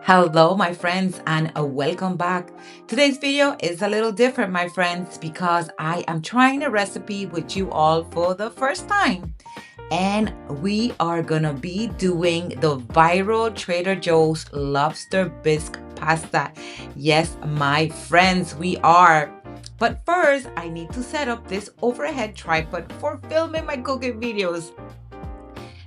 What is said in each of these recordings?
Hello, my friends, and welcome back. Today's video is a little different, my friends, because I am trying a recipe with you all for the first time. And we are gonna be doing the viral Trader Joe's lobster bisque pasta. Yes, my friends, we are. But first, I need to set up this overhead tripod for filming my cooking videos.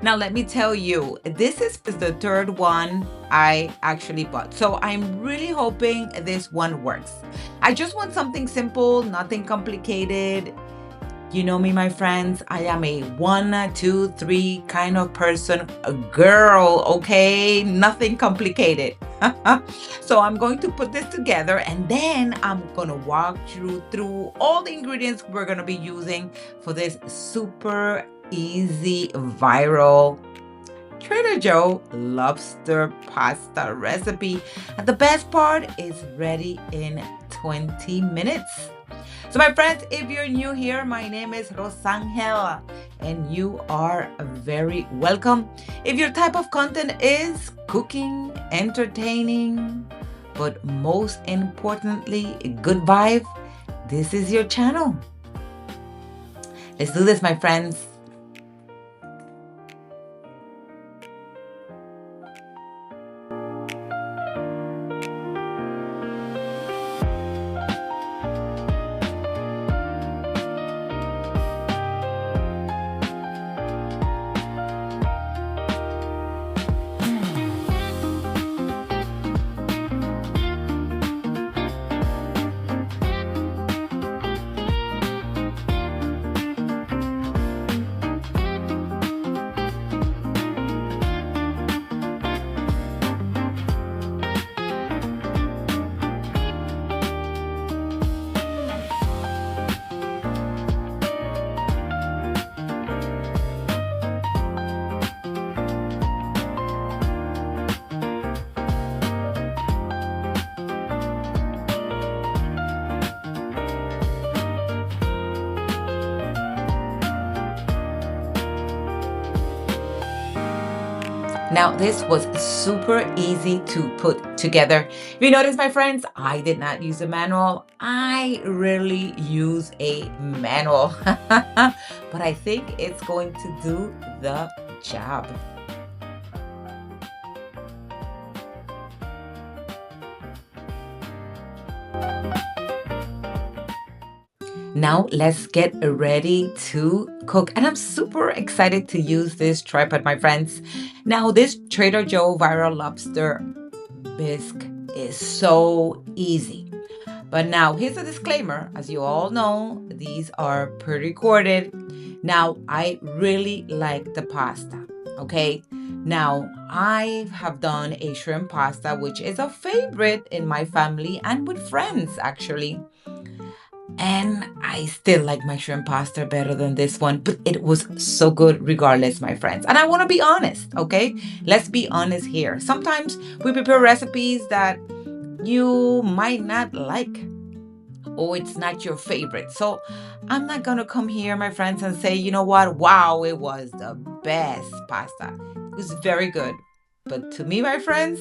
Now, let me tell you, this is the third one I actually bought. So I'm really hoping this one works. I just want something simple, nothing complicated. You know me, my friends. I am a 1, 2, 3 kind of person, a girl, okay? Nothing complicated. So I'm going to put this together and then I'm going to walk you through all the ingredients we're going to be using for this super easy viral Trader Joe lobster pasta recipe. And the best part is ready in 20 minutes. So my friends, if you're new here, my name is Rosangel and you are very welcome. If your type of content is cooking, entertaining, but most importantly, good vibe, this is your channel. Let's do this, my friends. Now, this was super easy to put together. If you notice, my friends, I did not use a manual. I rarely use a manual, but I think it's going to do the job. Now let's get ready to cook. And I'm super excited to use this tripod, my friends. Now this Trader Joe viral lobster bisque is so easy. But now here's a disclaimer. As you all know, these are pre-recorded. Now I really like the pasta, okay? Now I have done a shrimp pasta, which is a favorite in my family and with friends actually. And I still like my shrimp pasta better than this one, but it was so good regardless, my friends. And I want to be honest, okay? Let's be honest here. Sometimes we prepare recipes that you might not like or it's not your favorite. So I'm not going to come here, my friends, and say, you know what? Wow, it was the best pasta. It was very good. But to me, my friends,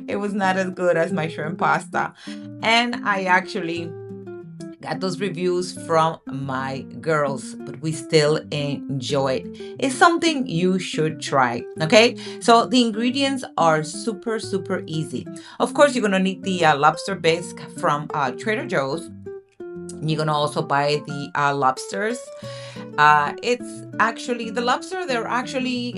it was not as good as my shrimp pasta. And I actually got those reviews from my girls, but we still enjoy it. It's something you should try, okay? So the ingredients are super easy. Of course, you're gonna need the lobster bisque from Trader Joe's. You're gonna also buy the lobsters. It's actually the lobster. They're actually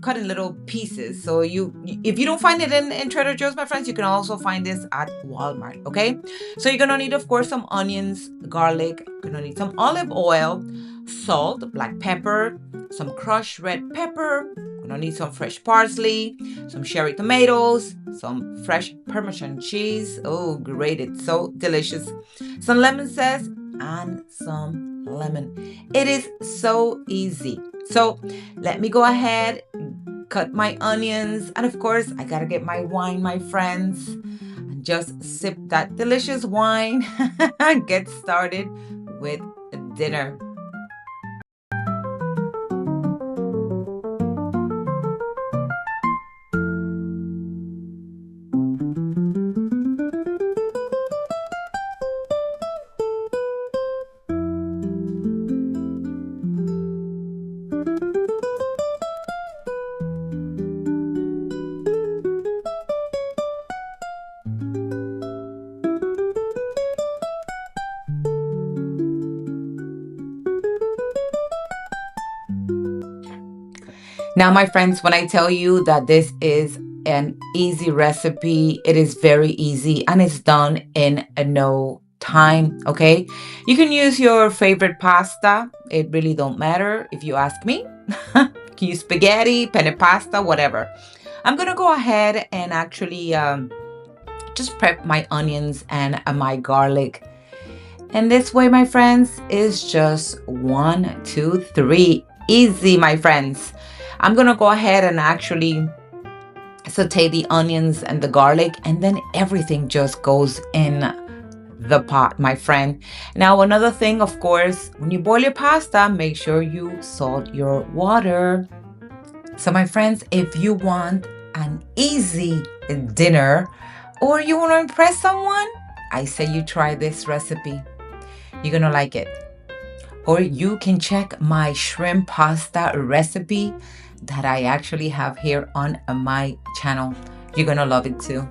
cut in little pieces. So if you don't find it in Trader Joe's, my friends, you can also find this at Walmart. Okay. So you're gonna need, of course, some onions, garlic. You're gonna need some olive oil, salt, black pepper, some crushed red pepper. You're gonna need some fresh parsley, some cherry tomatoes, some fresh Parmesan cheese. Oh, great! It's so delicious. Some lemon zest and some lemon. It is so easy. So let me go ahead, cut my onions, and of course I gotta get my wine, my friends, and just sip that delicious wine and get started with dinner. Now, my friends, when I tell you that this is an easy recipe, it is very easy and it's done in no time, okay? You can use your favorite pasta. It really don't matter if you ask me. You can use spaghetti, penne pasta, whatever. I'm gonna go ahead and actually just prep my onions and my garlic. And this way, my friends, is just 1, 2, 3. Easy, my friends. I'm gonna go ahead and actually saute the onions and the garlic, and then everything just goes in the pot, my friend. Now, another thing, of course, when you boil your pasta, make sure you salt your water. So, my friends, if you want an easy dinner or you want to impress someone, I say you try this recipe. You're gonna like it. Or you can check my shrimp pasta recipe that I actually have here on my channel. You're gonna love it too.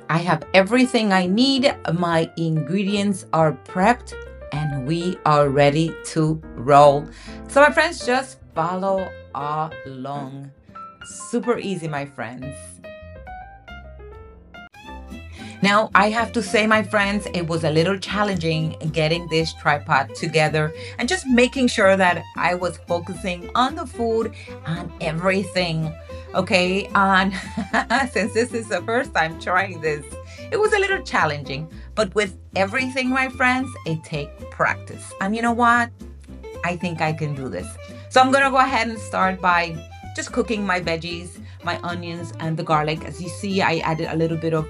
I have everything I need. My ingredients are prepped and we are ready to roll. So my friends, just follow along. Super easy, my friends. Now, I have to say, my friends, it was a little challenging getting this tripod together and just making sure that I was focusing on the food and everything. Okay, and since this is the first time trying this, it was a little challenging. But with everything, my friends, it takes practice. And you know what? I think I can do this. So I'm gonna go ahead and start by just cooking my veggies, my onions, and the garlic. As you see, I added a little bit of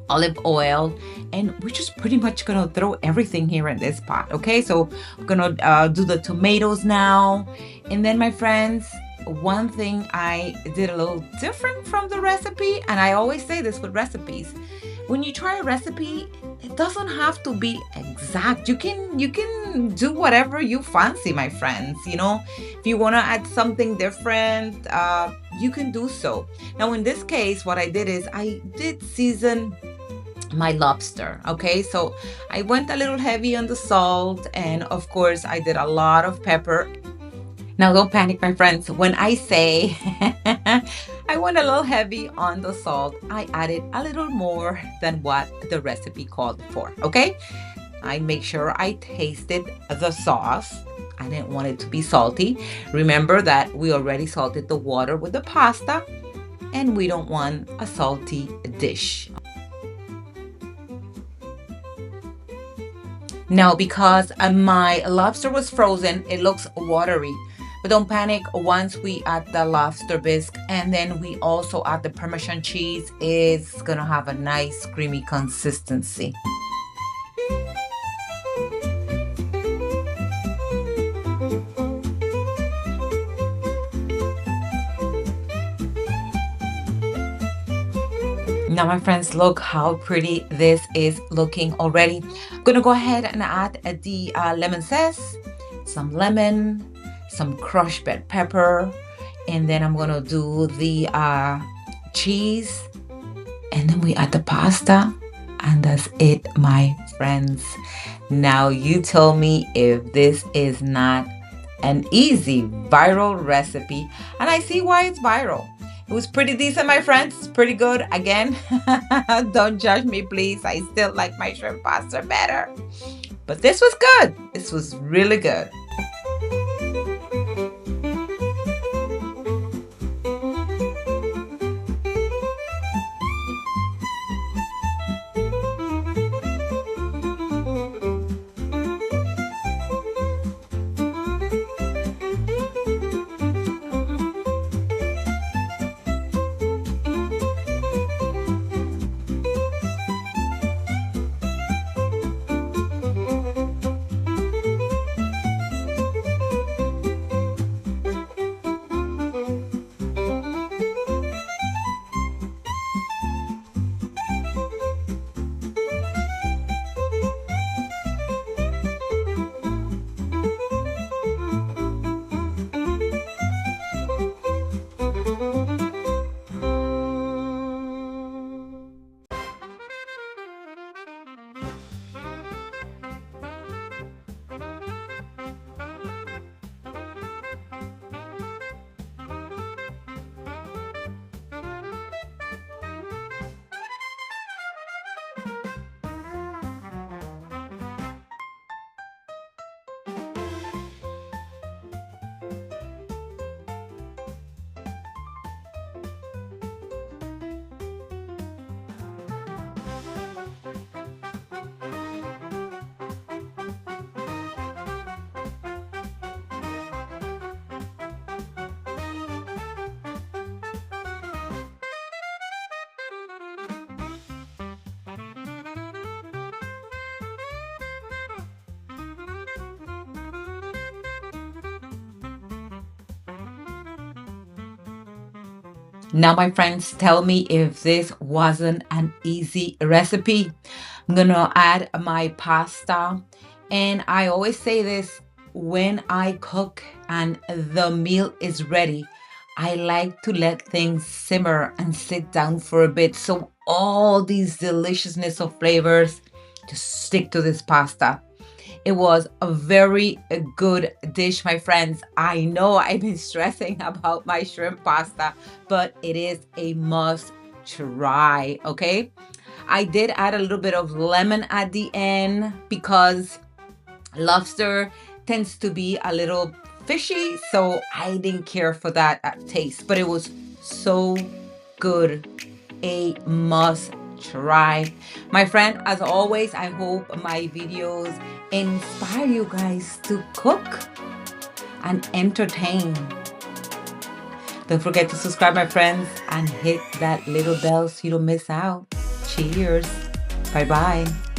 olive oil, and we're just pretty much gonna throw everything here in this pot. Okay, so I'm gonna do the tomatoes now. And then, my friends, one thing I did a little different from the recipe, and I always say this with recipes, when you try a recipe, it doesn't have to be exact. You can do whatever you fancy, my friends. You know, if you want to add something different, you can do so. Now, in this case, what I did is I did season my lobster. Okay, so I went a little heavy on the salt, and of course I did a lot of pepper. Now, don't panic, my friends. When I say I went a little heavy on the salt, I added a little more than what the recipe called for. Okay, I make sure I tasted the sauce. I didn't want it to be salty. Remember that we already salted the water with the pasta, and we don't want a salty dish. Now, because my lobster was frozen, it looks watery. But don't panic, once we add the lobster bisque and then we also add the Parmesan cheese, it's gonna have a nice creamy consistency. Now, my friends, look how pretty this is looking already. I'm gonna go ahead and add the lemon zest, some lemon, some crushed bell pepper, and then I'm gonna do the cheese, and then we add the pasta, and that's it, my friends. Now, you tell me if this is not an easy viral recipe, and I see why it's viral. It was pretty decent, my friends. It's pretty good. Again, don't judge me, please. I still like my shrimp pasta better. But this was good. This was really good. Now, my friends, tell me if this wasn't an easy recipe. I'm gonna add my pasta. And I always say this when I cook and the meal is ready. I like to let things simmer and sit down for a bit so all these deliciousness of flavors just stick to this pasta. It was a very good dish, my friends. I know I've been stressing about my shrimp pasta, but it is a must try, okay? I did add a little bit of lemon at the end because lobster tends to be a little fishy, so I didn't care for that taste, but it was so good. A must try. My friend, as always, I hope my videos inspire you guys to cook and entertain. Don't forget to subscribe, my friends, and hit that little bell so you don't miss out. Cheers. Bye-bye.